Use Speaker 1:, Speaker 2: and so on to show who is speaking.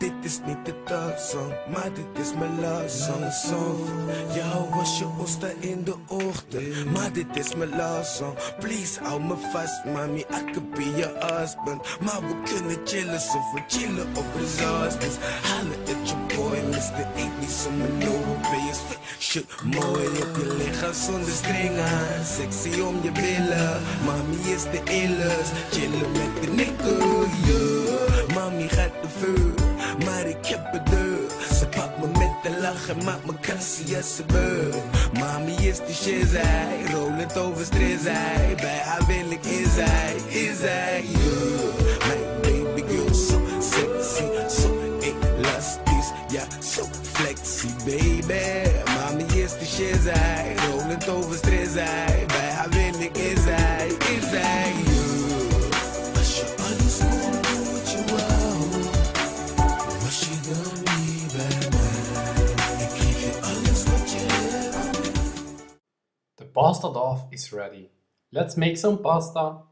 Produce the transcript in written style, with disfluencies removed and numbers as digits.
Speaker 1: dit is niet de thuissong, maar dit is mijn love song. Voor jou was je oster in de ochtend, maar dit is mijn love song. Please hou me vast, mami, I could be your husband. Maar we kunnen chillen, zo we chillen op exhaustless. Halen at your boy, Mr. Eet niet zo'n nieuwe PSV. Shit, mooi op je lichaam zonder stringen. Sexy om je billen, mami is de illers. Chillen met de nikkel, yeah. Mami gaat te veel, maar ik heb het deur. Ze pakt me met de lach en maakt me kassie als ze beur. Mami is de shizai, rollend over stressai. Bij haar wil ik is hij, yeah. Mijn baby girl zo sexy, zo elastisch, ja zo flexy baby. Mami is de shizai, rollend over stressai. Bij haar wil ik is hij, yeah. Als je alles kon doen wat je wou, was je dan niet bij mij. Ik geef je alles wat je hebt.
Speaker 2: The pasta dough is ready. Let's make some pasta.